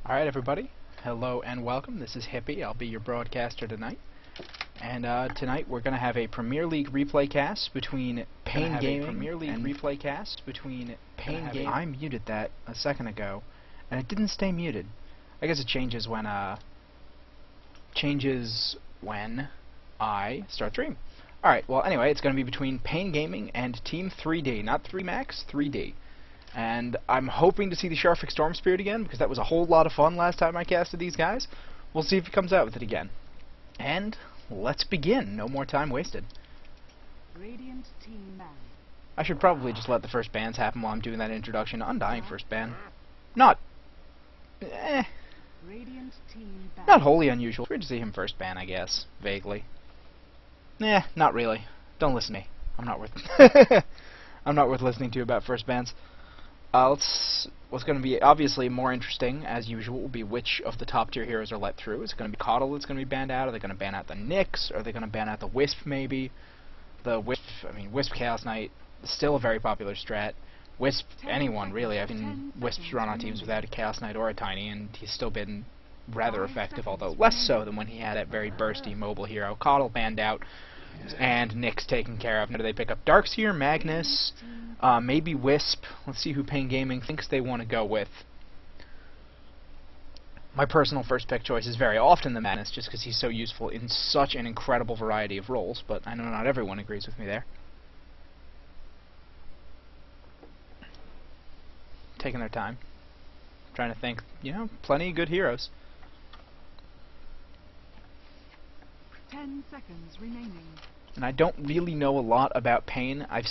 Alright everybody, hello and welcome. This is Hippie, I'll be your broadcaster tonight. And tonight we're going to have a Premier League replay cast between Pain Gaming I muted that a second ago, and it didn't stay muted. I guess it changes when I start stream. Alright, well anyway, it's going to be between Pain Gaming and Team 3D, not 3Max, 3D. And I'm hoping to see the Sharfix Storm Spirit again, because that was a whole lot of fun last time I casted these guys. We'll see if he comes out with it again. And let's begin. No more time wasted. Radiant team man. I should probably just let the first bans happen while I'm doing that introduction. Undying first ban. Not Radiant team ban. not wholly unusual. It's weird to see him first ban, I guess. Vaguely. Not really. Don't listen to me. I'm not worth I'm not worth listening to about first bans. What's going to be obviously more interesting, as usual, will be which of the top tier heroes are let through. Is it going to be Coddle that's going to be banned out? Are they going to ban out the Nyx? Are they going to ban out the Wisp, maybe? The Wisp, Wisp Chaos Knight is still a very popular strat. Wisp, anyone, really. I've seen Wisps run on teams without a Chaos Knight or a Tiny, and he's still been rather effective, although less so than when he had that very bursty mobile hero. Coddle banned out, and Nyx taken care of. Now do they pick up Darkseer, Magnus, maybe Wisp? Let's see who Pain Gaming thinks they want to go with. My personal first pick choice is very often the Magnus, just because he's so useful in such an incredible variety of roles, but I know not everyone agrees with me there. Taking their time. Trying to think, plenty of good heroes. 10 seconds remaining. And I don't really know a lot about Pain. I've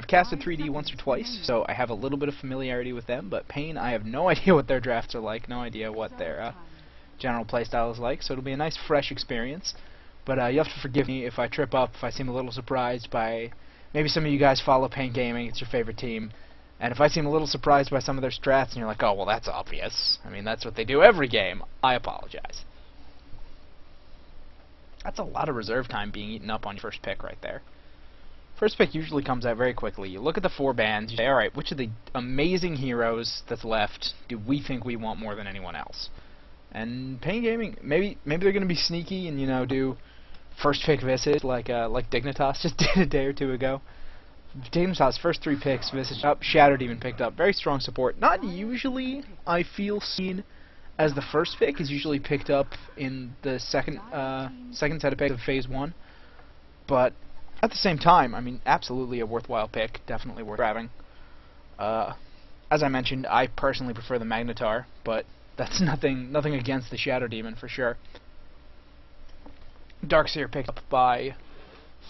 casted 3D once or twice, so I have a little bit of familiarity with them, but Pain, I have no idea what their drafts are like, no idea what their general playstyle is like, so it'll be a nice fresh experience. But you have to forgive me if I trip up, if I seem a little surprised by... Maybe some of you guys follow Pain Gaming, it's your favorite team, and if I seem a little surprised by some of their strats and you're like, oh, well, that's obvious. I mean, that's what they do every game. I apologize. That's a lot of reserve time being eaten up on your first pick right there. First pick usually comes out very quickly. You look at the 4 bans, you say, alright, which of the amazing heroes that's left do we think we want more than anyone else? And Pain Gaming, maybe they're going to be sneaky and, do first pick Visage like Dignitas just did a day or two ago. Dignitas' first 3 picks, Visage up, Shadow Demon picked up. Very strong support. Not usually, I feel, seen as the first pick. Is usually picked up in the second set of picks of Phase 1. But at the same time, absolutely a worthwhile pick. Definitely worth grabbing. As I mentioned, I personally prefer the Magnetar, but that's nothing against the Shadow Demon for sure. Darkseer picked up by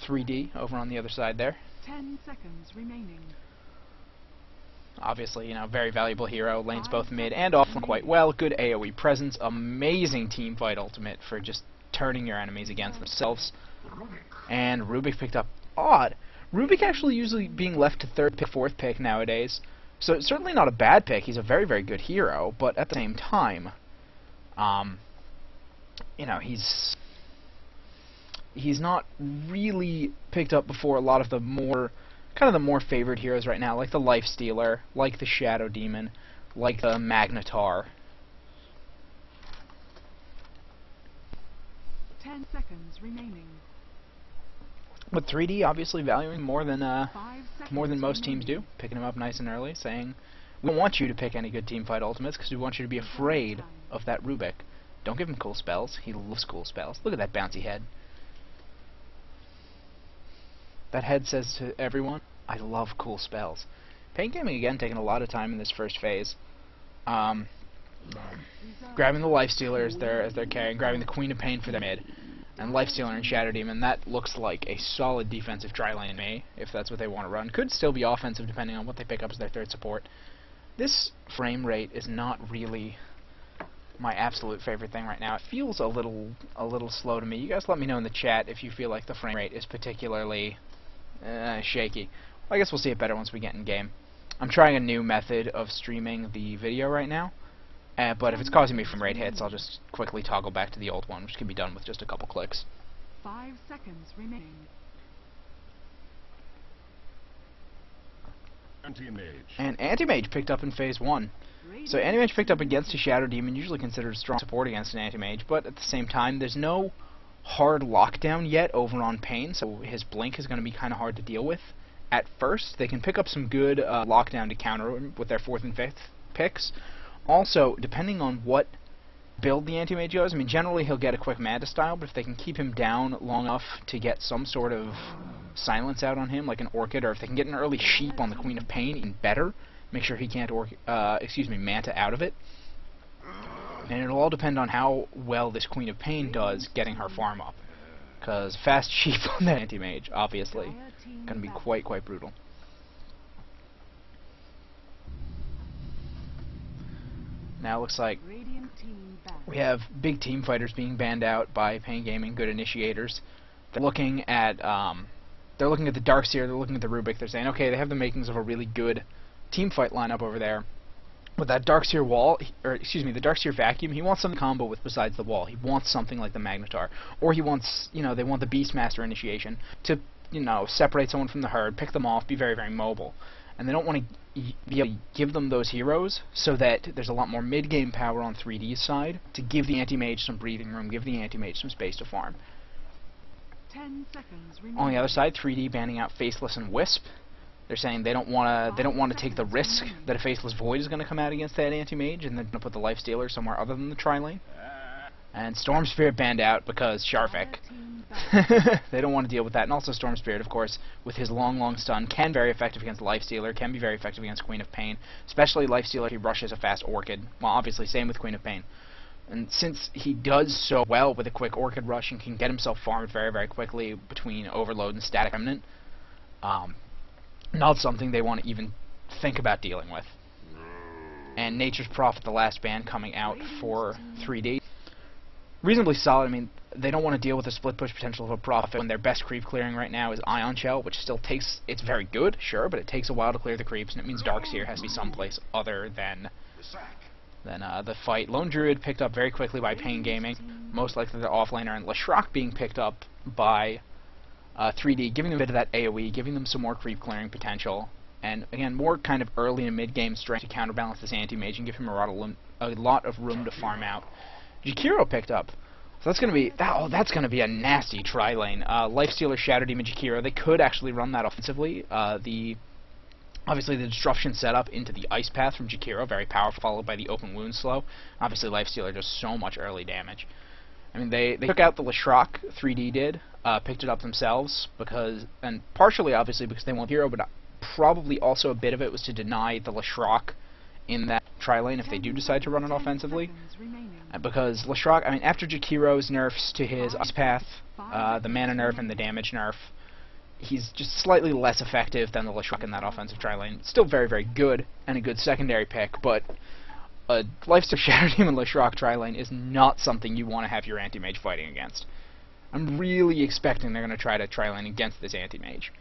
3D over on the other side there. 10 seconds remaining. Obviously, very valuable hero, lanes both mid and off quite well, good AoE presence, amazing team fight ultimate for just turning your enemies against themselves. And Rubik picked up odd. Rubik actually usually being left to 3rd pick, 4th pick nowadays, so it's certainly not a bad pick. He's a very, very good hero, but at the same time, he's not really picked up before a lot of the more favored heroes right now, like the Lifestealer, like the Shadow Demon, like the Magnetar. 10 seconds remaining. But 3D obviously valuing more than most teams do, picking him up nice and early, saying, we don't want you to pick any good teamfight ultimates because we want you to be afraid of that Rubik. Don't give him cool spells. He loves cool spells. Look at that bouncy head. That head says to everyone, I love cool spells. Pain Gaming again taking a lot of time in this first phase. Grabbing the Lifestealer as they're carrying, grabbing the Queen of Pain for their mid, and Lifestealer and Shadow Demon. That looks like a solid defensive dry lane to me, if that's what they want to run. Could still be offensive depending on what they pick up as their 3rd support. This frame rate is not really my absolute favorite thing right now. It feels a little slow to me. You guys let me know in the chat if you feel like the frame rate is particularly shaky. Well, I guess we'll see it better once we get in game. I'm trying a new method of streaming the video right now, but if it's causing me frame rate hits, I'll just quickly toggle back to the old one, which can be done with just a couple clicks. 5 seconds remaining. And Anti-Mage picked up in Phase 1. So Anti-Mage picked up against a Shadow Demon, usually considered strong support against an Anti-Mage, but at the same time, there's no hard lockdown yet over on Pain, so his Blink is going to be kind of hard to deal with. At first, they can pick up some good lockdown to counter with their 4th and 5th picks. Also, depending on what build the Anti-Mage goes, I mean, generally he'll get a quick Manta style, but if they can keep him down long enough to get some sort of silence out on him, like an Orchid, or if they can get an early Sheep on the Queen of Pain, even better. Make sure he can't Manta out of it. And it'll all depend on how well this Queen of Pain does getting her farm up. Because fast Sheep on that Anti-Mage, obviously, going to be quite brutal. Now it looks like we have big team fighters being banned out by Pain Gaming, good initiators. They're looking at the Darkseer, they're looking at the Rubik, they're saying, okay, they have the makings of a really good team fight lineup over there. With that Darkseer wall, the Darkseer vacuum, he wants something to combo with besides the wall. He wants something like the Magnetar. Or he wants, they want the Beastmaster initiation to, separate someone from the herd, pick them off, be very mobile. And they don't want to be able to give them those heroes so that there's a lot more mid-game power on 3D's side to give the Anti-Mage some breathing room, give the Anti-Mage some space to farm. 10 seconds remaining. On the other side, 3D banning out Faceless and Wisp. They're saying they don't want to take the risk that a Faceless Void is going to come out against that Anti-Mage, and they're going to put the Lifestealer somewhere other than the tri-lane. And Storm Spirit banned out because Sharvik. They don't want to deal with that. And also Storm Spirit, of course, with his long stun, can be very effective against Lifestealer, can be very effective against Queen of Pain, especially Lifestealer if he rushes a fast Orchid. Well, obviously, same with Queen of Pain. And since he does so well with a quick Orchid rush and can get himself farmed very quickly between Overload and Static Remnant, not something they want to even think about dealing with. And Nature's Prophet, the last ban coming out for 3D. Reasonably solid. I mean, they don't want to deal with the split push potential of a Prophet when their best creep clearing right now is Ion Shell, which still takes, it's very good, sure, but it takes a while to clear the creeps, and it means Darkseer has to be someplace other than the fight. Lone Druid picked up very quickly by Pain Gaming, most likely the offlaner, and Leshrac being picked up by 3D, giving them a bit of that AoE, giving them some more creep clearing potential, and again, more kind of early and mid-game strength to counterbalance this Anti-Mage and give him a lot of room to farm out. Jakiro picked up, so that's going to be a nasty tri-lane. Lifestealer, Shadow Demon, Jakiro, they could actually run that offensively. Obviously the Disruption setup into the Ice Path from Jakiro, very powerful, followed by the Open Wound Slow. Obviously Lifestealer does so much early damage. I mean, they took out the Leshrac, 3D did, picked it up themselves, and partially, obviously, because they want hero, but probably also a bit of it was to deny the Leshrac in that tri-lane if they do decide to run it offensively. Because Leshrac, I mean, after Jakiro's nerfs to his Ice Path, the mana nerf and the damage nerf, he's just slightly less effective than the Leshrac in that offensive tri-lane. Still very good, and a good secondary pick, but a Lifesteal Shadow Demon Leshrac tri-lane is not something you want to have your Anti-Mage fighting against. I'm really expecting they're going to try to tri-lane against this Anti-Mage.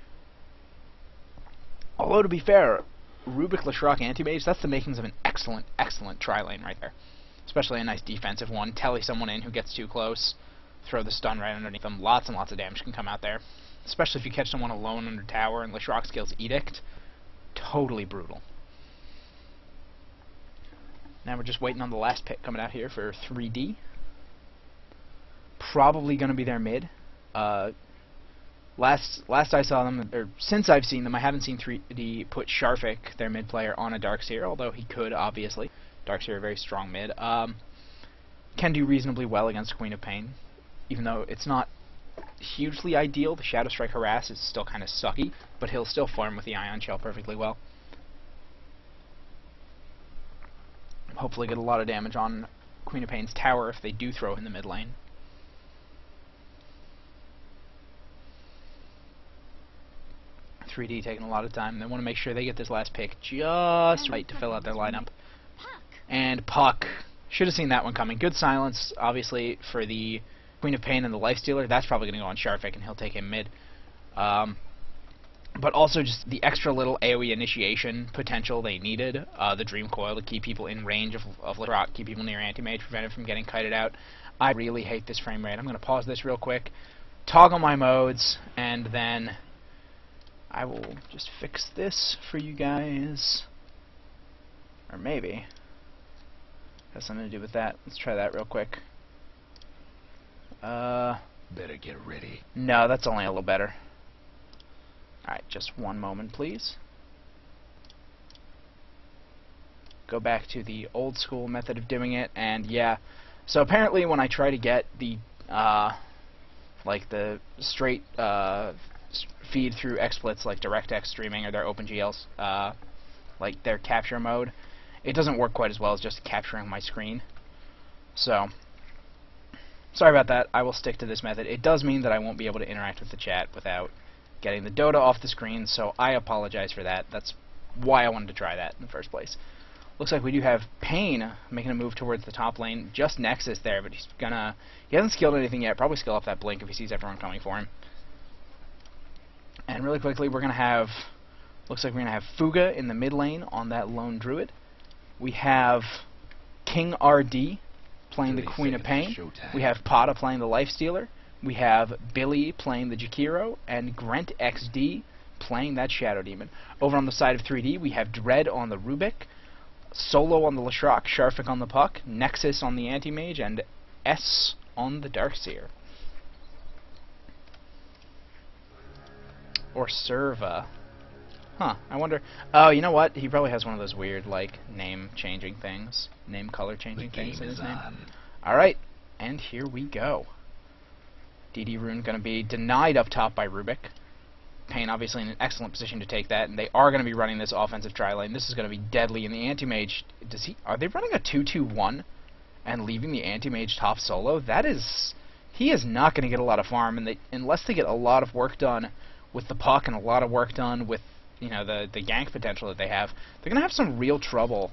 Although, to be fair, Rubik Leshrac Anti-Mage, that's the makings of an excellent tri-lane right there. Especially a nice defensive one. Telly someone in who gets too close, throw the stun right underneath them. Lots and lots of damage can come out there. Especially if you catch someone alone under tower and Leshrac skills Edict. Totally brutal. Now we're just waiting on the last pick coming out here for 3D. Probably going to be their mid. Last I saw them, or since I've seen them, I haven't seen 3D put Sharvik, their mid player, on a Darkseer, although he could, obviously. Darkseer, a very strong mid. Can do reasonably well against Queen of Pain, even though it's not hugely ideal. The Shadow Strike Harass is still kind of sucky, but he'll still farm with the Ion Shell perfectly well. Hopefully get a lot of damage on Queen of Pain's tower if they do throw in the mid lane. .3D taking a lot of time. They want to make sure they get this last pick just right to fill out their lineup. And Puck. Should have seen that one coming. Good silence, obviously, for the Queen of Pain and the Lifestealer. That's probably going to go on Sharvik, and he'll take him mid. But also just the extra little AoE initiation potential they needed. The Dream Coil to keep people in range of Leshrac, keep people near Anti-Mage, prevent it from getting kited out. I really hate this frame rate. I'm going to pause this real quick, toggle my modes, and then I will just fix this for you guys. Or maybe. Has something to do with that. Let's try that real quick. Better get ready. No, that's only a little better. Alright, just one moment, please. Go back to the old school method of doing it, and yeah. So apparently when I try to get the, like the straight, feed through XSplit's, like DirectX streaming or their OpenGL's, like their capture mode, it doesn't work quite as well as just capturing my screen. So, sorry about that. I will stick to this method. It does mean that I won't be able to interact with the chat without getting the Dota off the screen, so I apologize for that. That's why I wanted to try that in the first place. Looks like we do have Pain making a move towards the top lane. Just Nexus there, but he hasn't skilled anything yet. Probably skill up that blink if he sees everyone coming for him. And really quickly, we're gonna have, looks like we're gonna have Fuga in the mid lane on that lone druid. We have King RD playing the Queen of Pain. We have Pata playing the Lifestealer. We have Billy playing the Jakiro, and Grent XD playing that Shadow Demon. Over on the side of 3D, we have Dread on the Rubik, Solo on the Leshrac, Sharfik on the Puck, Nexus on the Anti-Mage, and S on the Darkseer. Or Serva. Huh, I wonder... Oh, you know what? He probably has one of those weird, like, name-changing things. Name-color-changing things in his name. Alright, and here we go. DD Rune going to be denied up top by Rubik. Pain obviously in an excellent position to take that, and they are going to be running this offensive tri-lane. This is going to be deadly, and the Anti-Mage... Are they running a 2-2-1 and leaving the Anti-Mage top solo? That is... He is not going to get a lot of farm, and unless they get a lot of work done with the puck and a lot of work done with, you know, the gank potential that they have, they're going to have some real trouble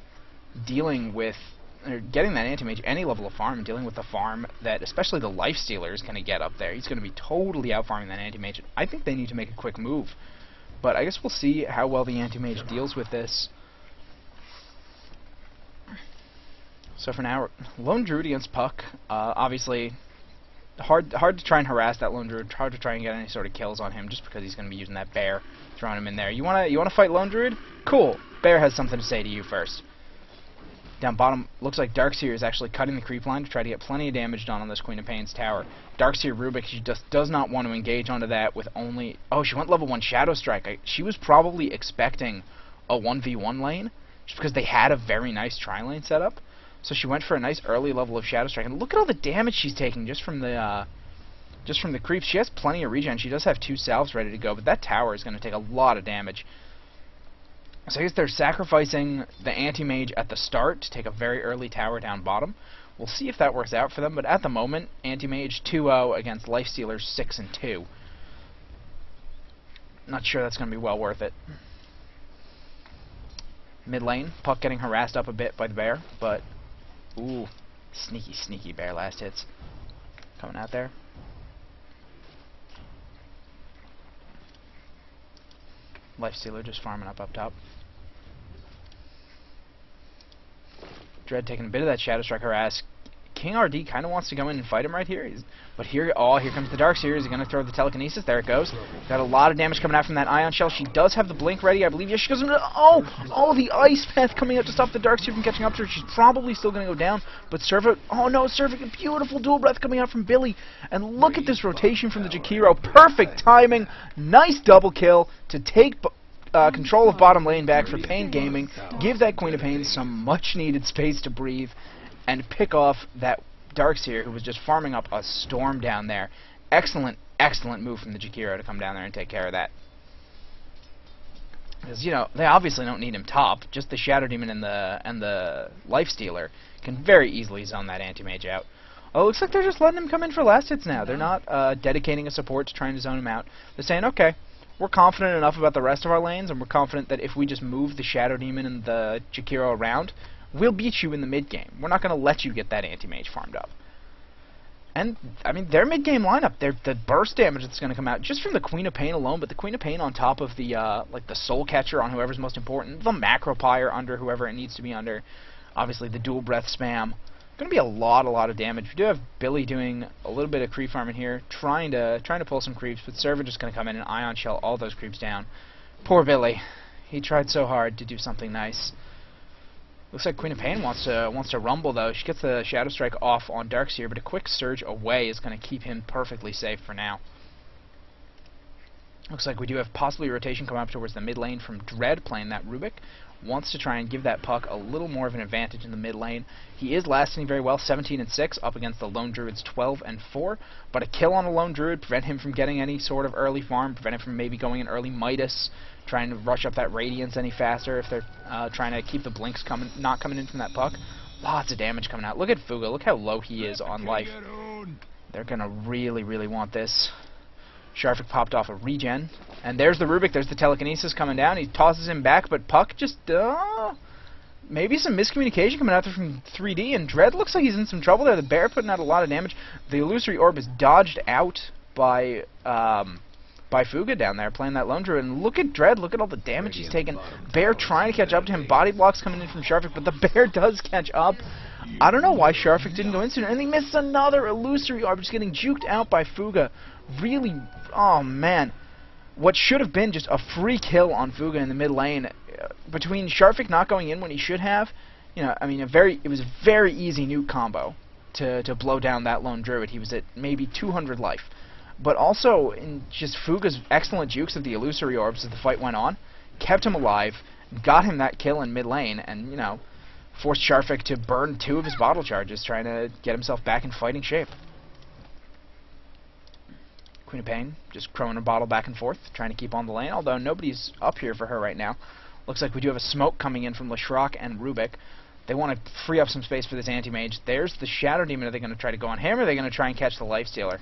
dealing with, or getting that Anti-Mage any level of farm and dealing with the farm that especially the Lifestealer is going to get up there. He's going to be totally out-farming that Anti-Mage. I think they need to make a quick move. But I guess we'll see how well the Anti-Mage deals with this. So for now, Lone Druid against Puck. Obviously, hard to try and harass that Lone Druid. Hard to try and get any sort of kills on him just because he's going to be using that Bear, throwing him in there. You wanna fight Lone Druid? Cool. Bear has something to say to you first. Down bottom, looks like Darkseer is actually cutting the creep line to try to get plenty of damage done on this Queen of Pain's tower. Darkseer Rubik, she just does not want to engage onto that with only... Oh, she went level 1 Shadow Strike. She was probably expecting a 1v1 lane, just because they had a very nice tri-lane setup. So she went for a nice early level of Shadow Strike. And look at all the damage she's taking just from the creeps. She has plenty of regen. She does have 2 salves ready to go, but that tower is going to take a lot of damage. So I guess they're sacrificing the Anti-Mage at the start to take a very early tower down bottom. We'll see if that works out for them, but at the moment, Anti-Mage 2-0 against Lifestealer 6-2. Not sure that's going to be well worth it. Mid lane, Puck getting harassed up a bit by the Bear, but... Ooh, sneaky Bear last hits. Coming out there. Lifestealer just farming up top. Dread taking a bit of that Shadow Strike harass. King RD kind of wants to go in and fight him right here. But here comes the Darkseer. Is he going to throw the Telekinesis? There it goes. Got a lot of damage coming out from that Ion Shell. She does have the Blink ready, I believe. Yes, she goes into... Oh, the Ice Path coming out to stop the Darkseer from catching up to her. She's probably still going to go down. But Serva... Oh, no, Serva, a beautiful Dual Breath coming out from Billy. And look at this rotation from the Jakiro. Perfect timing. Nice double kill to take... control of bottom lane back for Pain Gaming, give that Queen of Pain some much-needed space to breathe, and pick off that Darkseer, who was just farming up a storm down there. Excellent move from the Jakiro to come down there and take care of that. Because, you know, they obviously don't need him top. Just the Shadow Demon and the Lifestealer can very easily zone that Anti-Mage out. Oh, it looks like they're just letting him come in for last hits now. They're not dedicating a support to trying to zone him out. They're saying, okay, we're confident enough about the rest of our lanes, and we're confident that if we just move the Shadow Demon and the Jakiro around, we'll beat you in the mid-game. We're not going to let you get that Anti-Mage farmed up. And, I mean, their mid-game lineup, the burst damage that's going to come out, just from the Queen of Pain alone, but the Queen of Pain on top of the, like, the Soul Catcher on whoever's most important, the Macro Pyre under whoever it needs to be under, obviously the Dual Breath spam. Going to be a lot of damage. We do have Billy doing a little bit of creep farming here, trying to pull some creeps, but Serva just going to come in and Ion Shell all those creeps down. Poor Billy. He tried so hard to do something nice. Looks like Queen of Pain wants to rumble though. She gets the Shadow Strike off on Darkseer, but a quick surge away is going to keep him perfectly safe for now. Looks like we do have possibly a rotation coming up towards the mid lane from Dread playing that Rubik. Wants to try and give that puck a little more of an advantage in the mid lane. He is lasting very well, 17-6 up against the Lone Druid's 12-4, but a kill on a Lone Druid prevent him from getting any sort of early farm, prevent him from maybe going an early Midas, trying to rush up that Radiance any faster if they're trying to keep the blinks not coming in from that puck. Lots of damage coming out. Look at Fuga, look how low he is on life. They're going to really, really want this. Sharvik popped off a regen. And there's the Rubik. There's the telekinesis coming down. He tosses him back, but Puck just... maybe some miscommunication coming out there from 3D. And Dread looks like he's in some trouble there. The bear putting out a lot of damage. The illusory orb is dodged out by Fuga down there playing that Lone Druid. And look at Dread. Look at all the damage he's taken. Bear trying to catch up to him. Body blocks coming in from Sharvik, but the bear does catch up. I don't know why Sharvik didn't go in sooner. And he misses another illusory orb, just getting juked out by Fuga. Really, oh man. What should have been just a free kill on Fuga in the mid lane, between Sharvik not going in when he should have, you know, I mean, it was a very easy nuke combo to blow down that Lone Druid. He was at maybe 200 life. But also, in just Fuga's excellent jukes of the illusory orbs as the fight went on, kept him alive, got him that kill in mid lane, and, you know, forced Sharvik to burn 2 of his bottle charges, trying to get himself back in fighting shape. Queen of Pain just throwing a bottle back and forth, trying to keep on the lane, although nobody's up here for her right now. Looks like we do have a smoke coming in from Leshrac and Rubik. They want to free up some space for this anti-mage. There's the Shadow Demon. Are they going to try to go on him, or are they going to try and catch the Lifestealer?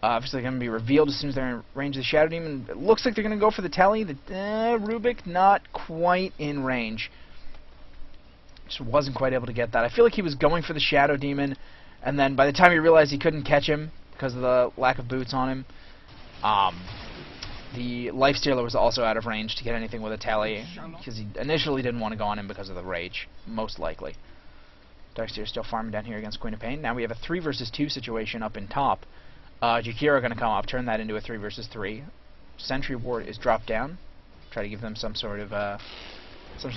Obviously going to be revealed as soon as they're in range of the Shadow Demon. It looks like they're going to go for the Telly. Rubik not quite in range. Just wasn't quite able to get that. I feel like he was going for the Shadow Demon, and then by the time he realized he couldn't catch him, because of the lack of boots on him, the Lifestealer was also out of range to get anything with a tally, because he initially didn't want to go on him because of the rage, most likely. Darkseer still farming down here against Queen of Pain. Now we have a 3 versus 2 situation up in top. Jakiro going to come up, turn that into a 3 versus 3. Sentry Ward is dropped down, try to give them some sort of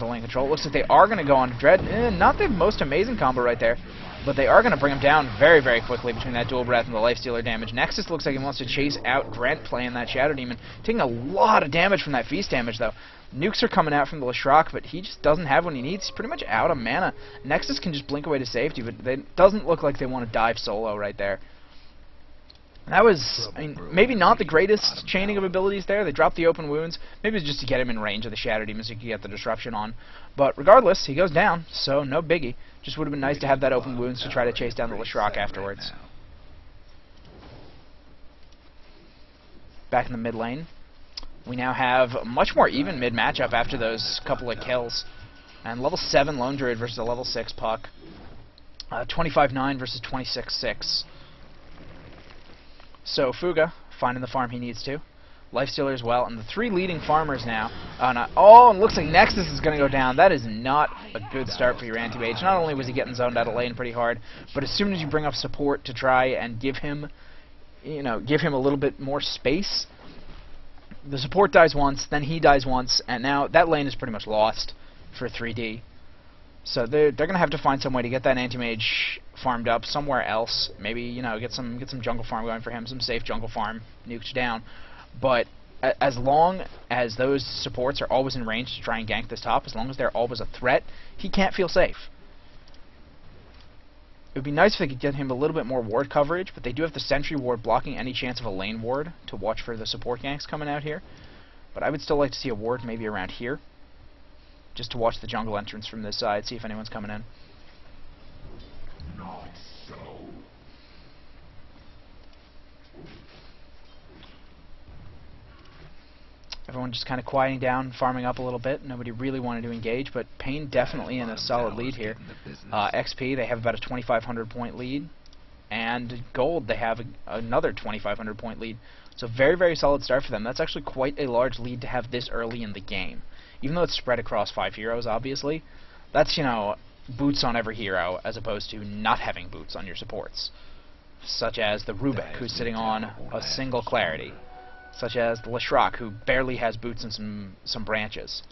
lane control. It looks like they are going to go on Dread. Not the most amazing combo right there, but they are going to bring him down very, very quickly between that Dual Breath and the Lifestealer damage. Nexus looks like he wants to chase out Grant playing that Shadow Demon, taking a lot of damage from that Feast damage, though. Nukes are coming out from the Leshrac, but he just doesn't have what he needs. He's pretty much out of mana. Nexus can just blink away to safety, but it doesn't look like they want to dive solo right there. That was, I mean, maybe not the greatest chaining of abilities there. They dropped the open wounds. Maybe it was just to get him in range of the Shadow Demon so he could get the disruption on. But regardless, he goes down, so no biggie. Just would have been nice to have that open wounds to try to chase down the Leshrac afterwards. Back in the mid lane, we now have a much more even mid matchup after those couple of kills. And level 7 Lone Druid versus a level 6 Puck. 25-9 versus 26-6. So Fuga finding the farm he needs to. Lifestealer as well, and the 3 leading farmers now. Oh, and looks like Nexus is going to go down. That is not a good start for your anti-mage. Not only was he getting zoned out of lane pretty hard, but as soon as you bring up support to try and give him, you know, give him a little bit more space, the support dies once, then he dies once, and now that lane is pretty much lost for 3D. So they're going to have to find some way to get that anti-mage farmed up somewhere else. Maybe, you know, get some jungle farm going for him, some safe jungle farm, nuked down. But as long as those supports are always in range to try and gank this top, as long as they're always a threat, he can't feel safe. It would be nice if they could get him a little bit more ward coverage, but they do have the Sentry Ward blocking any chance of a lane ward to watch for the support ganks coming out here. But I would still like to see a ward maybe around here, just to watch the jungle entrance from this side, see if anyone's coming in. Not so. Everyone just kind of quieting down, farming up a little bit. Nobody really wanted to engage, but Pain definitely in a solid lead here. XP, they have about a 2,500 point lead, and Gold, they have another 2,500 point lead. So very, very solid start for them. That's actually quite a large lead to have this early in the game. Even though it's spread across 5 heroes, obviously, that's, you know, boots on every hero, as opposed to not having boots on your supports. Such as the Rubik, who's sitting on a single Clarity. such as the Leshrac, who barely has boots and some branches.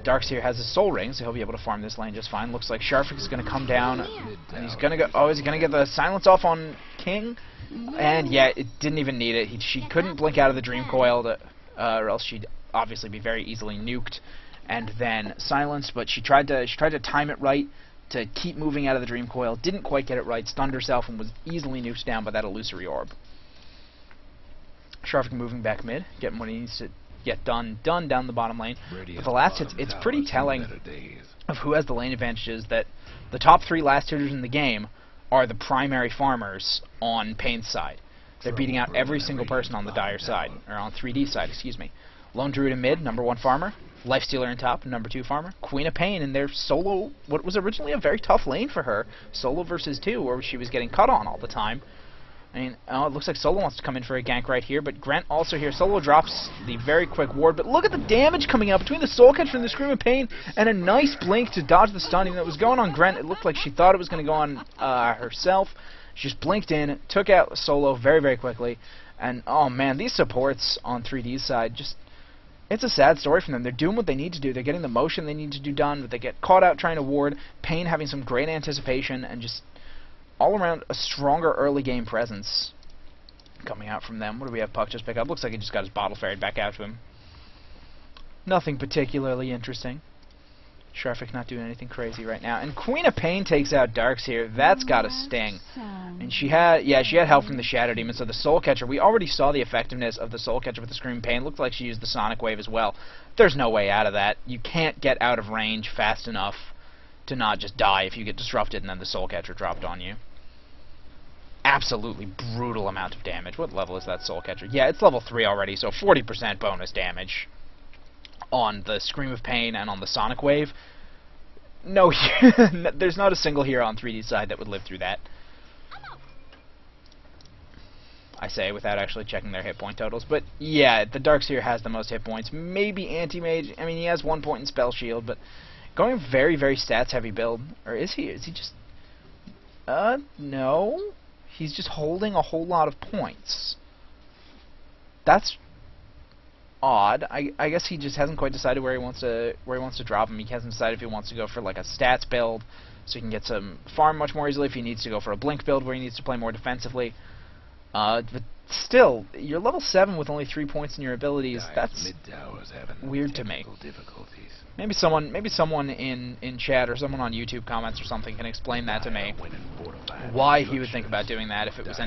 Darkseer has his Soul Ring, so he'll be able to farm this lane just fine. Looks like Sharfik is going to come down, and he's going to go... Oh, is he going to get the silence off on King? And yeah, it didn't even need it. She couldn't blink out of the Dream Coil, or else she'd obviously be very easily nuked and then silenced, but she tried to time it right to keep moving out of the Dream Coil. Didn't quite get it right, stunned herself, and was easily nuked down by that Illusory Orb. Sharfik moving back mid, getting what he needs to get done down the bottom lane. But the last hits, it's pretty telling of who has the lane advantages, that the top 3 last hitters in the game are the primary farmers on Pain's side. They're beating out every single person on the Dire side, or on 3D side, excuse me. Lone Druid in mid, #1 farmer. Lifestealer in top, #2 farmer. Queen of Pain in their solo, what was originally a very tough lane for her, solo versus 2, where she was getting cut on all the time. I mean, it looks like Solo wants to come in for a gank right here, but Grant also here. Solo drops the very quick ward, but look at the damage coming out between the Soul Catcher and the Scream of Pain, and a nice blink to dodge the stun. Even though it was going on Grant, it looked like she thought it was going to go on herself. She just blinked in, took out Solo very, very quickly, and oh man, these supports on 3D's side, just, it's a sad story for them. They're doing what they need to do. They're getting the motion they need to do done, but they get caught out trying to ward. Pain having some great anticipation, and just all around a stronger early game presence coming out from them. What do we have Puck just pick up? Looks like he just got his bottle ferried back out to him. Nothing particularly interesting. Sharfik not doing anything crazy right now. And Queen of Pain takes out Darkseer. That's got a sting. And she had help from the Shadow Demon, so the Soul Catcher, we already saw the effectiveness of the Soul Catcher with the Scream of Pain. Looked like she used the Sonic Wave as well. There's no way out of that. You can't get out of range fast enough to not just die if you get disrupted and then the Soul Catcher dropped on you. Absolutely brutal amount of damage. What level is that Soul Catcher? Yeah, it's level 3 already, so 40% bonus damage on the Scream of Pain and on the Sonic Wave. No, there's not a single hero on 3D side that would live through that. I say without actually checking their hit point totals. But yeah, the Darkseer has the most hit points. Maybe Anti-Mage. I mean, he has 1 point in Spell Shield, but going very, very stats-heavy build. Or is he? Is he just... no. He's just holding a whole lot of points. That's odd. I guess he just hasn't quite decided where he wants to drop him. He hasn't decided if he wants to go for like a stats build, so he can get some farm much more easily. If he needs to go for a blink build where he needs to play more defensively. But still, you're level 7 with only 3 points in your abilities. That's weird to me. Maybe someone in chat or someone on YouTube comments or something can explain that to me. Why he would think about doing that if it's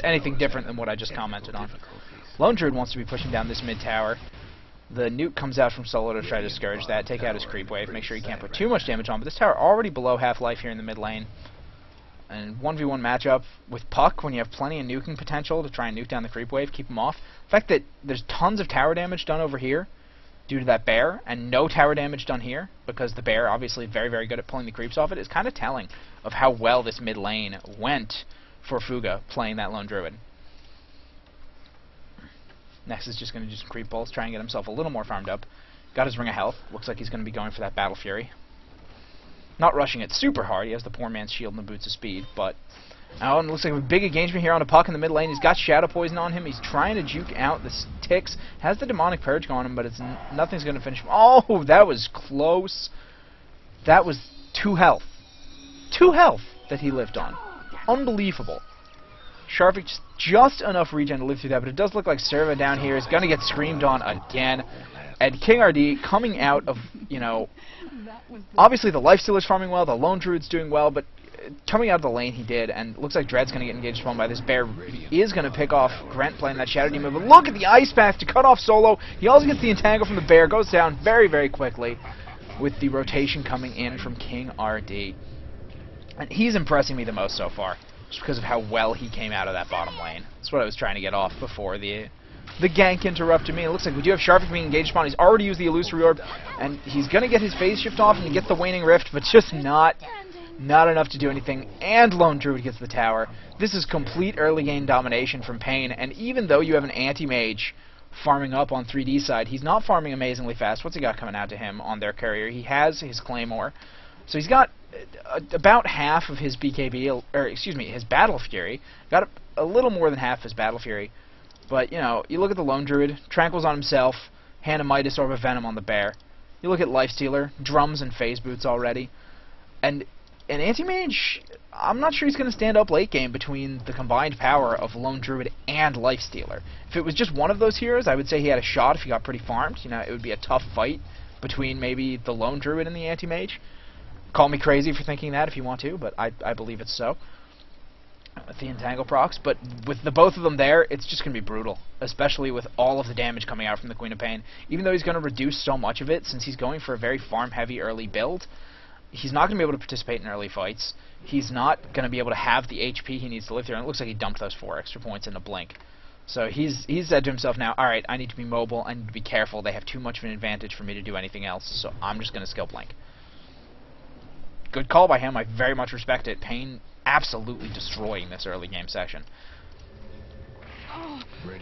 anything different than what I just commented on. Lone Druid wants to be pushing down this mid tower. The nuke comes out from Solo to try to discourage that, take out his creep wave, make sure he can't put too much damage on. But this tower already below half-life here in the mid lane. And 1v1 matchup with Puck, when you have plenty of nuking potential to try and nuke down the creep wave, keep him off. The fact that there's tons of tower damage done over here due to that bear, and no tower damage done here, because the bear obviously very, very good at pulling the creeps off it, is kind of telling of how well this mid lane went for Fuga playing that Lone Druid. Next is just going to do some creep pulls, try and get himself a little more farmed up. Got his Ring of Health. Looks like he's going to be going for that Battle Fury. Not rushing it super hard. He has the poor man's shield and the boots of speed, but oh, and it looks like a big engagement here on a Puck in the mid lane. He's got Shadow Poison on him. He's trying to juke out the ticks. Has the Demonic Purge on him, but it's nothing's going to finish him. Oh, that was close. That was 2 health. 2 health that he lived on. Unbelievable. Sharfik just enough regen to live through that, but it does look like Serva down here is going to get screamed on again. And King RD coming out of, you know, obviously the Lifestealer's farming well, the Lone Druid's doing well, but coming out of the lane he did, and looks like Dread's going to get engaged upon by this bear. He is going to pick off Grant playing that Shadow Demon, but look at the Ice Path to cut off Solo. He also gets the entangle from the bear, goes down very, very quickly with the rotation coming in from King RD. And he's impressing me the most so far, just because of how well he came out of that bottom lane. That's what I was trying to get off before the gank interrupted me. It looks like we do have Sharfik being engaged upon. He's already used the Illusory Orb, and he's going to get his phase shift off and get the Waning Rift, but just not enough to do anything. And Lone Druid gets the tower. This is complete early game domination from Pain, and even though you have an Anti-Mage farming up on 3D side, he's not farming amazingly fast. What's he got coming out to him on their courier? He has his Claymore. So he's got about half of his BKB, or excuse me, his Battle Fury. Got a little more than half his Battle Fury. But, you know, you look at the Lone Druid, Tranquil's on himself, Hand of Midas, Orb of Venom on the Bear. You look at Lifestealer, Drums and Phase Boots already. And an Anti-Mage, I'm not sure he's going to stand up late game between the combined power of Lone Druid and Lifestealer. If it was just one of those heroes, I would say he had a shot if he got pretty farmed. You know, it would be a tough fight between maybe the Lone Druid and the Anti-Mage. Call me crazy for thinking that if you want to, but I believe it's so. With the Entangle procs, but with the both of them there, it's just going to be brutal, especially with all of the damage coming out from the Queen of Pain. Even though he's going to reduce so much of it, since he's going for a very farm-heavy early build, he's not going to be able to participate in early fights. He's not going to be able to have the HP he needs to live through, and it looks like he dumped those 4 extra points in a blink. So he's said to himself now, alright, I need to be mobile, I need to be careful, they have too much of an advantage for me to do anything else, so I'm just going to skill blink. Good call by him, I very much respect it. Pain absolutely destroying this early game session.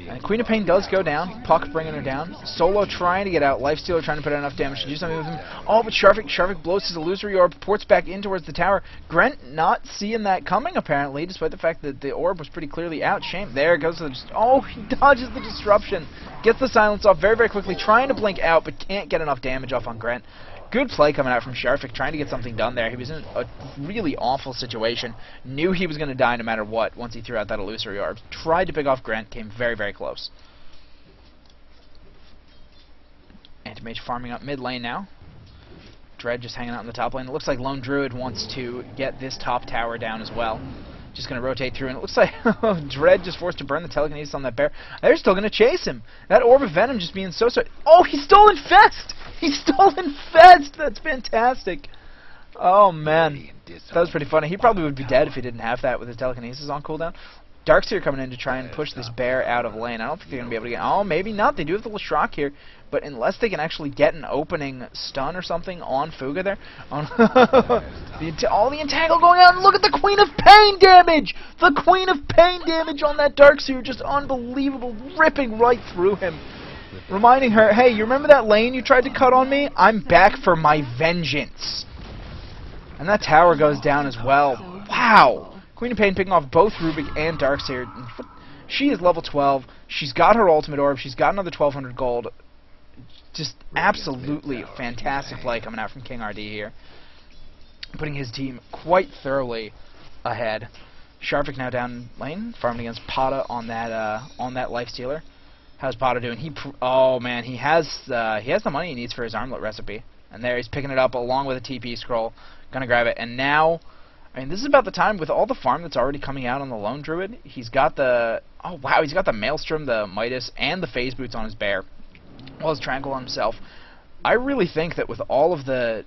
And Queen of Pain does go down. Puck bringing her down. Solo trying to get out. Lifestealer trying to put out enough damage to do something with him. Oh, but Sharvik blows his illusory orb, ports back in towards the tower. Grent not seeing that coming, apparently, despite the fact that the orb was pretty clearly out. Shame. There goes the... Oh, he dodges the disruption. Gets the silence off very, very quickly. Trying to blink out, but can't get enough damage off on Grent. Good play coming out from Sharvik, trying to get something done there. He was in a really awful situation. Knew he was going to die no matter what once he threw out that illusory orb. Tried to pick off Grant, came very, very close. Anti-Mage farming up mid lane now. Dread just hanging out in the top lane. It looks like Lone Druid wants to get this top tower down as well. Just going to rotate through, and it looks like Dread just forced to burn the telekinesis on that bear. They're still going to chase him. That Orb of Venom just being so... Oh, he stole Infest! He stole Infest! That's fantastic. Oh, man. That was pretty funny. He probably would be dead if he didn't have that with his telekinesis on cooldown. Darkseer coming in to try and push this bear out of lane. I don't think they're going to be able to get... Oh, maybe not. They do have the Leshrac here. But unless they can actually get an opening stun or something on Fuga there... On all the Entangle going out, and look at the Queen of Pain damage! The Queen of Pain damage on that Darkseer. Just unbelievable. Ripping right through him. Reminding her, hey, you remember that lane you tried to cut on me? I'm back for my vengeance. And that tower goes down as well. Wow! Queen of Pain picking off both Rubik and Darkseer. She is level 12. She's got her ultimate orb. She's got another 1,200 gold. Just absolutely fantastic play coming out from King RD here. Putting his team quite thoroughly ahead. Sharvik now down lane, farming against Pata on that Lifestealer. How's Pata doing? Oh man, he has the money he needs for his armlet recipe. And there he's picking it up along with a TP scroll. Gonna grab it. And now... I mean, this is about the time with all the farm that's already coming out on the Lone Druid. He's got the... Oh, wow, he's got the Maelstrom, the Midas, and the Phase Boots on his bear, as well as Tranquil on himself. I really think that with all of the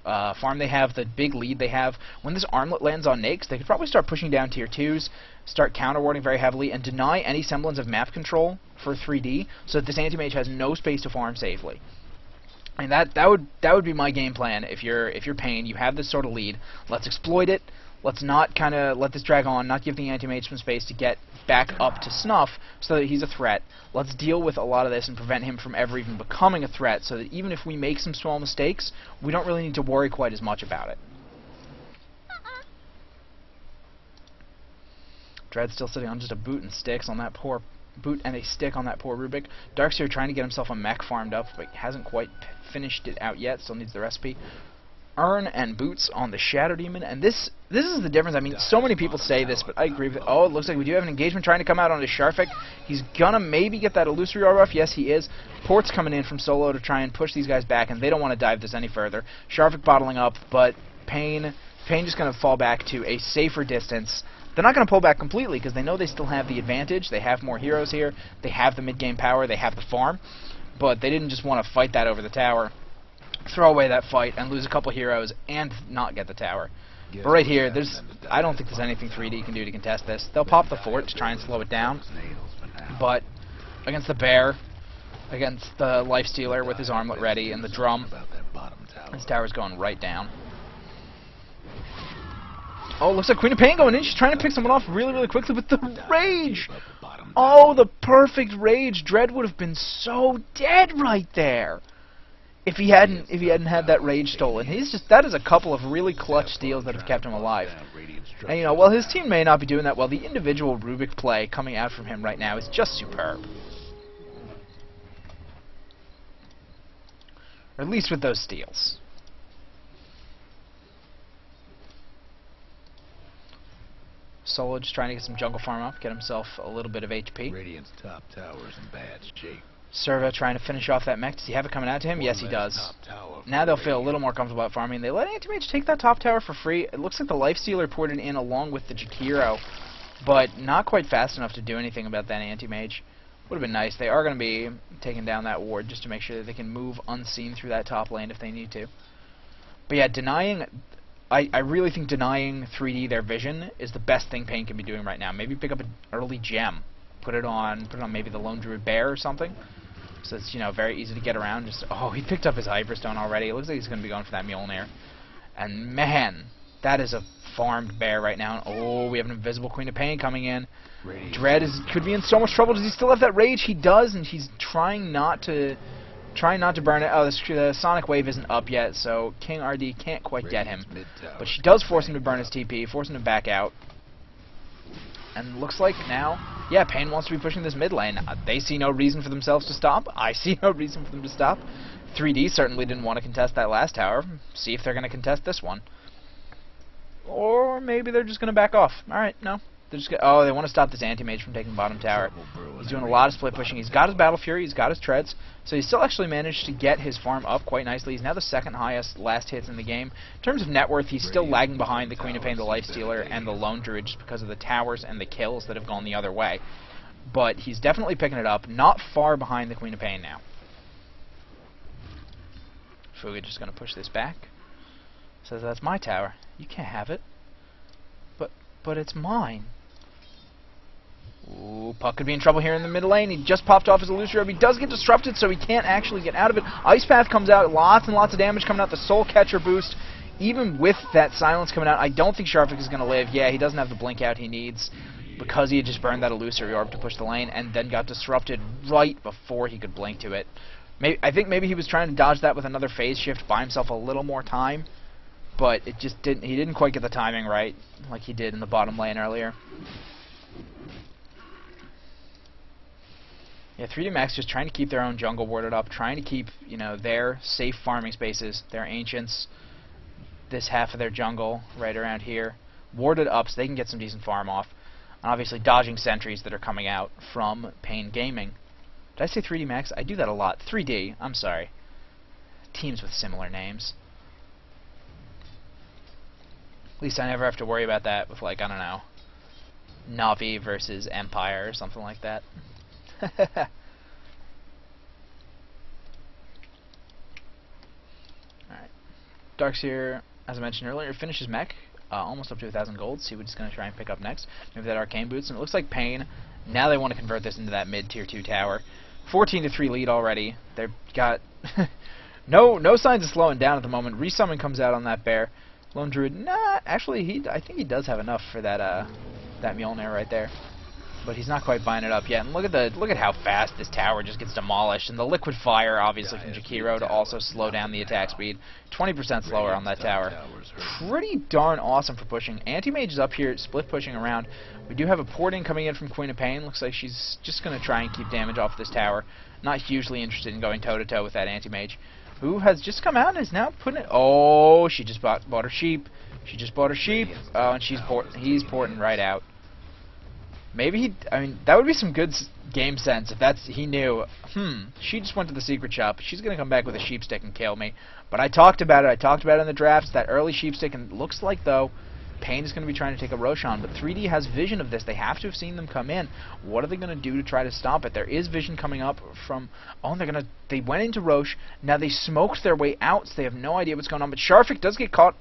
farm they have, the big lead they have, when this armlet lands on Nakes, they could probably start pushing down tier 2s, start counter-warding very heavily, and deny any semblance of map control for 3D, so that this Anti-Mage has no space to farm safely. And that would be my game plan if you're Pain. You have this sort of lead. Let's exploit it. Let's not kind of let this drag on. Not give the Anti-Mage some space to get back up to snuff so that he's a threat. Let's deal with a lot of this and prevent him from ever even becoming a threat, so that even if we make some small mistakes, we don't really need to worry quite as much about it. Dread's still sitting on just a boot and sticks on that poor boot and a stick on that poor Rubik. Darkseer trying to get himself a mech farmed up, but hasn't quite finished it out yet. Still needs the recipe. Urn and boots on the Shadow Demon, and this is the difference. I mean, so many people say this, but I agree with it. Oh, it looks like we do have an engagement trying to come out onto Sharvik. He's gonna maybe get that illusory orb off. Yes, he is. Port's coming in from Solo to try and push these guys back, and they don't want to dive this any further. Sharvik bottling up, but Pain just gonna fall back to a safer distance. They're not going to pull back completely because they know they still have the advantage. They have more heroes here. They have the mid-game power. They have the farm. But they didn't just want to fight that over the tower, throw away that fight, and lose a couple heroes and not get the tower. But right here, I don't think there's anything 3D can do to contest this. They'll pop the fort to try and slow it down. But against the bear, against the Lifestealer with his armlet ready, and the drum, his tower's going right down. Oh, looks like Queen of Pain going in. She's trying to pick someone off really, really quickly with the rage. Oh, the perfect rage. Dread would have been so dead right there. if he hadn't had that rage stolen. That is a couple of really clutch steals that have kept him alive. And you know, while his team may not be doing that well, the individual Rubik play coming out from him right now is just superb. Or at least with those steals. Solo just trying to get some jungle farm up, get himself a little bit of HP. Radiant's top tower's in bad shape. Serva trying to finish off that mech. Does he have it coming out to him? Yes, he does. Now they'll feel a little more comfortable at farming. They let Anti-Mage take that top tower for free. It looks like the Lifestealer poured it in along with the Jakiro, but not quite fast enough to do anything about that Anti-Mage. Would have been nice. They are going to be taking down that ward just to make sure that they can move unseen through that top lane if they need to. But yeah, denying... I really think denying 3D their vision is the best thing Pain can be doing right now. Maybe pick up an early gem. Put it on maybe the Lone Druid Bear or something. So it's, you know, very easy to get around. Just, oh, he picked up his Hyperstone already. It looks like he's going to be going for that Mjolnir. And man, that is a farmed bear right now. Oh, we have an invisible Queen of Pain coming in. Dread could be in so much trouble. Does he still have that rage? He does, and he's trying not to burn it. Oh, the Sonic Wave isn't up yet, so King RD can't quite get him. But she does force him to burn his TP, force him to back out. And looks like now, yeah, Pain wants to be pushing this mid lane. They see no reason for themselves to stop. I see no reason for them to stop. 3D certainly didn't want to contest that last tower. See if they're going to contest this one. Or maybe they're just going to back off. Alright, no. They're just oh, they want to stop this Anti-Mage from taking bottom tower. He's doing a lot of split pushing. He's got his Battle Fury, he's got his treads, so he still actually managed to get his farm up quite nicely. He's now the second highest last hits in the game. In terms of net worth, he's still lagging behind the Queen of Pain, the Lifestealer, and the Lone Druid just because of the towers and the kills that have gone the other way. But he's definitely picking it up, not far behind the Queen of Pain now. Fuga just going to push this back. Says, that's my tower. You can't have it. But it's mine. Ooh, Puck could be in trouble here in the mid lane. He just popped off his Illusory Orb. He does get disrupted, so he can't actually get out of it. Ice Path comes out, lots and lots of damage coming out. The Soul Catcher boost, even with that silence coming out, I don't think Sharvik is going to live. Yeah, he doesn't have the blink out he needs because he had just burned that Illusory Orb to push the lane and then got disrupted right before he could blink to it. I think maybe he was trying to dodge that with another phase shift, buy himself a little more time, but it just didn't. He didn't quite get the timing right like he did in the bottom lane earlier. Yeah, 3D Max just trying to keep their own jungle warded up, trying to keep, you know, their safe farming spaces, their ancients, this half of their jungle right around here, warded up so they can get some decent farm off. And obviously dodging sentries that are coming out from Pain Gaming. Did I say 3D Max? I do that a lot. 3D, I'm sorry. Teams with similar names. At least I never have to worry about that with, like, I don't know, Navi versus Empire or something like that. Alright. Darkseer, as I mentioned earlier, finishes mech, almost up to 1,000 gold. See what he's going to try and pick up next. Maybe that Arcane Boots. And it looks like Pain, now they want to convert this into that mid-tier 2 tower. 14-3 lead already. They've got no signs of slowing down at the moment. Resummon comes out on that bear. Lone Druid, nah, actually, I think he does have enough for that that Mjolnir right there. But he's not quite buying it up yet. And look at how fast this tower just gets demolished. And the liquid fire, obviously, from Jakiro to also slow down the attack speed. 20% slower on that tower. Pretty darn awesome for pushing. Anti-Mage is up here, split pushing around. We do have a porting coming in from Queen of Pain. Looks like she's just going to try and keep damage off this tower. Not hugely interested in going toe-to-toe with that Anti-Mage, who has just come out and is now putting it... Oh, she just bought her sheep. She just bought her sheep. Oh, and he's porting right out. Maybe I mean, that would be some good game sense if he knew, she just went to the secret shop. She's going to come back with a sheep stick and kill me. But I talked about it. I talked about it in the drafts, that early sheep stick, and it looks like, though, Pain is going to be trying to take a Roshan. But 3D has vision of this. They have to have seen them come in. What are they going to do to try to stop it? There is vision coming up from... Oh, they went into Roche. Now they smoked their way out, so they have no idea what's going on. But Sharvik does get caught.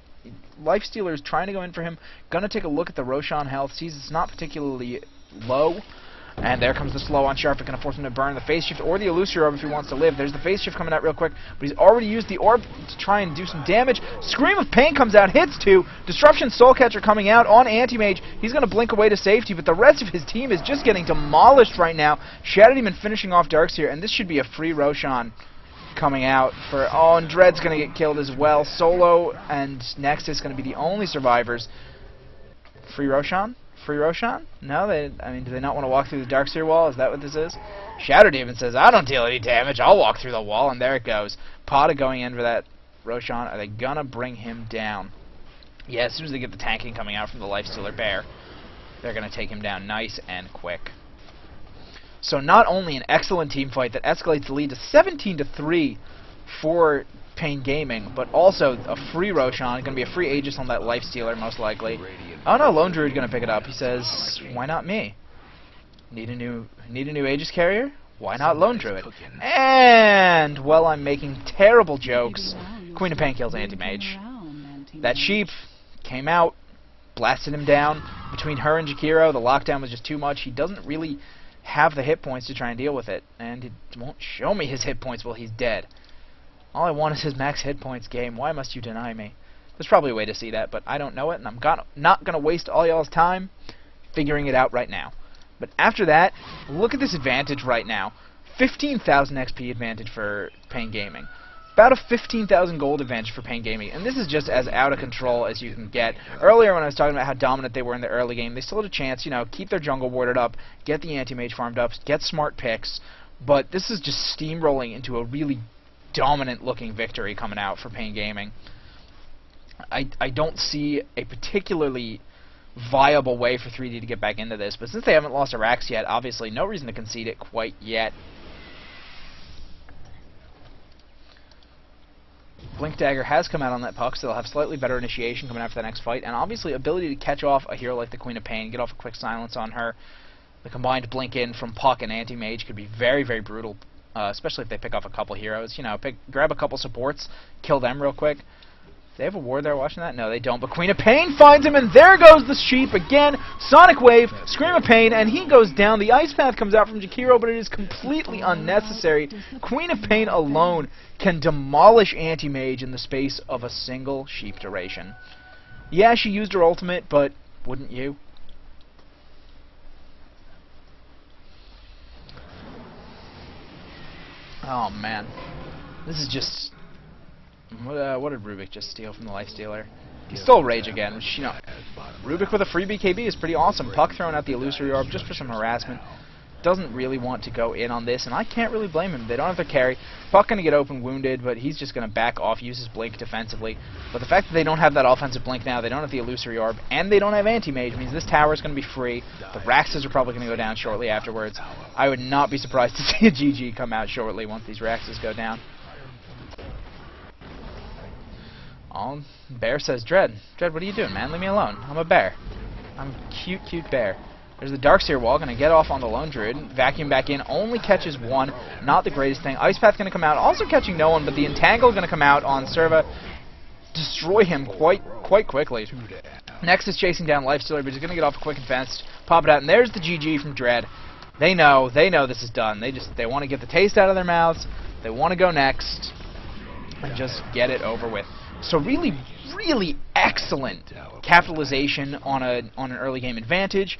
Lifestealer is trying to go in for him. Going to take a look at the Roshan health. Sees it's not particularly low. And there comes the slow on Sharvik, going to force him to burn the phase shift or the Illusory Orb if he wants to live. There's the phase shift coming out real quick, but he's already used the orb to try and do some damage. Scream of Pain comes out, hits 2. Disruption Soul Catcher coming out on Anti-Mage. He's going to blink away to safety, but the rest of his team is just getting demolished right now. Shadow Demon finishing off Darkseer, and this should be a free Roshan. coming out for... Oh, and Dread's going to get killed as well. Solo and Nexus going to be the only survivors. Free Roshan? Free Roshan? No, I mean, do they not want to walk through the Darkseer wall? Is that what this is? Shadow Demon says, I don't deal any damage. I'll walk through the wall, and there it goes. Pada going in for that Roshan. Are they going to bring him down? Yeah, as soon as they get the tanking coming out from the Lifestealer Bear, they're going to take him down nice and quick. So not only an excellent team fight that escalates the lead to 17-3 for Pain Gaming, but also a free Roshan, going to be a free Aegis on that Lifestealer most likely. Oh no, Lone Druid going to pick it up. He says, why not me? Need a new Aegis carrier? Why not Lone Druid? And, well, I'm making terrible jokes. Queen of Pain kills Anti-Mage. That sheep came out, blasted him down. Between her and Jakiro, the lockdown was just too much. He doesn't really have the hit points to try and deal with it. And it won't show me his hit points while he's dead. All I want is his max hit points, game. Why must you deny me? There's probably a way to see that, but I don't know it, and I'm not going to waste all y'all's time figuring it out right now. But after that, look at this advantage right now. 15,000 XP advantage for Pain Gaming. About a 15,000 gold advantage for Pain Gaming, and this is just as out of control as you can get. Earlier when I was talking about how dominant they were in the early game, they still had a chance, you know, keep their jungle warded up, get the anti-mage farmed up, get smart picks, but this is just steamrolling into a really dominant-looking victory coming out for Pain Gaming. I don't see a particularly viable way for 3D to get back into this, but since they haven't lost a Rax yet, obviously no reason to concede it quite yet. Blink Dagger has come out on that puck, so they'll have slightly better initiation coming out for the next fight, and obviously ability to catch off a hero like the Queen of Pain, get off a quick silence on her. The combined blink in from Puck and Anti-Mage could be very, very brutal, especially if they pick off a couple heroes. You know, grab a couple supports, kill them real quick. They have a ward there watching that? No, they don't. But Queen of Pain finds him, and there goes the sheep again. Sonic Wave, Scream of Pain, and he goes down. The Ice Path comes out from Jakiro, but it is completely unnecessary. Queen of Pain alone can demolish Anti-Mage in the space of a single sheep duration. Yeah, she used her ultimate, but wouldn't you? Oh, man. This is just... What did Rubik just steal from the Lifestealer? He stole Rage again, which, you know, Rubik with a free BKB is pretty awesome. Puck throwing out the Illusory Orb just for some harassment. Doesn't really want to go in on this, and I can't really blame him. They don't have their carry. Puck going to get open wounded, but he's just going to back off, use his Blink defensively. But the fact that they don't have that offensive Blink now, they don't have the Illusory Orb, and they don't have Anti-Mage means this tower is going to be free. The Raxes are probably going to go down shortly afterwards. I would not be surprised to see a GG come out shortly once these Raxes go down. Oh, Bear says, Dread, what are you doing, man? Leave me alone. I'm a bear. I'm a cute, cute bear. There's the Darkseer wall, going to get off on the Lone Druid. Vacuum back in, only catches one. Not the greatest thing. Ice Path going to come out, also catching no one, but the Entangle going to come out on Serva. Destroy him quite quickly. Nexus chasing down Lifestealer, but he's going to get off a quick and fast. Pop it out, and there's the GG from Dread. They know this is done. They want to get the taste out of their mouths. They want to go next and just get it over with. So really, really excellent capitalization on an early game advantage.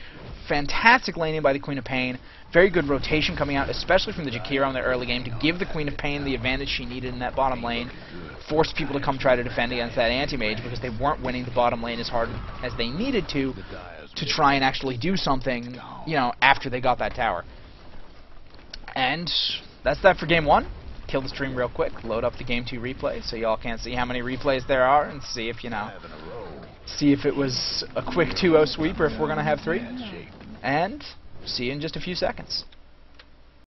Fantastic laning by the Queen of Pain. Very good rotation coming out, especially from the Jakiro in the early game, to give the Queen of Pain the advantage she needed in that bottom lane. Forced people to come try to defend against that Anti-Mage because they weren't winning the bottom lane as hard as they needed to try and actually do something, you know, after they got that tower. And that's that for game one. Kill the stream real quick, load up the game 2 replay so y'all can see how many replays there are and see if, you know, see if it was a quick 2-0 sweep or if we're going to have 3. And see you in just a few seconds.